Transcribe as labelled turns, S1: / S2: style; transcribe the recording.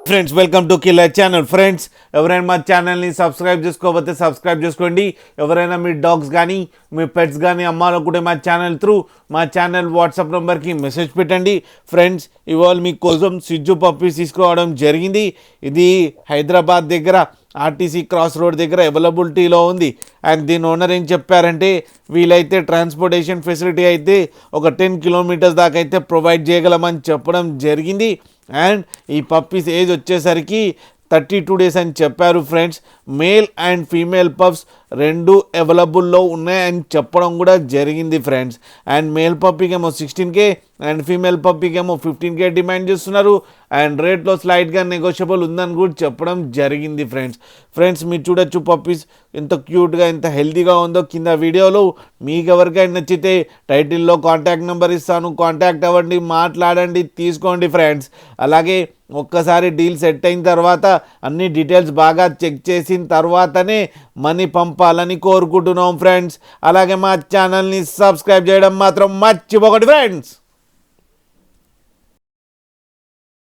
S1: Friends welcome to killer channel. Friends ఎవరైనా మా ఛానల్ని సబ్స్క్రైబ్ చేసుకోకపోతే సబ్స్క్రైబ్ చేసుకోండి. ఎవరైనా మీ డాగ్స్ కానీ మీ పెట్స్ కానీ అమ్మాలనుకుంటే మా ఛానల్ త్రూ మా ఛానల్ వాట్సాప్ నెంబర్కి మెసేజ్ పెట్టండి. ఫ్రెండ్స్ ఇవాళ మీకోసం సిజ్జు పప్పీస్ తీసుకోవడం జరిగింది. ఇది హైదరాబాద్ దగ్గర ఆర్టీసీ క్రాస్ రోడ్ దగ్గర అవైలబిలిటీలో ఉంది. అండ్ దీని ఓనర్ ఏం చెప్పారంటే వీలైతే ట్రాన్స్పోర్టేషన్ ఫెసిలిటీ అయితే ఒక 10 కిలోమీటర్స్ దాకా అయితే ప్రొవైడ్ చేయగలమని చెప్పడం జరిగింది. అండ్ ఈ పప్పీస్ ఏజ్ వచ్చేసరికి 32 డేస్ అని చెప్పారు. Friends male and female pups రెండు అవైలబుల్లో ఉన్నాయని చెప్పడం కూడా జరిగింది. ఫ్రెండ్స్ అండ్ మేల్ పప్పీకి ఏమో 16K అండ్ ఫీమేల్ పప్పీకి ఏమో 15K డిమాండ్ చేస్తున్నారు. అండ్ రేట్లో స్లైట్గా నెగోషియబుల్ ఉందని కూడా చెప్పడం జరిగింది. ఫ్రెండ్స్ మీరు చూడొచ్చు పప్పీస్ ఎంత క్యూట్గా ఎంత హెల్తీగా ఉందో కింద వీడియోలో. మీకు ఎవరికైనా నచ్చితే టైటిల్లో కాంటాక్ట్ నెంబర్ ఇస్తాను, కాంటాక్ట్ అవ్వండి, మాట్లాడండి, తీసుకోండి. ఫ్రెండ్స్ అలాగే ఒక్కసారి డీల్ సెట్ అయిన తర్వాత అన్ని డీటెయిల్స్ బాగా చెక్ చేసిన తర్వాతనే మనీ పంపాలని కోరుకుంటున్నాం. ఫ్రెండ్స్ అలాగే మా ఛానల్ని సబ్స్క్రైబ్ చేయడం మాత్రం మర్చిపోకండి. ఫ్రెండ్స్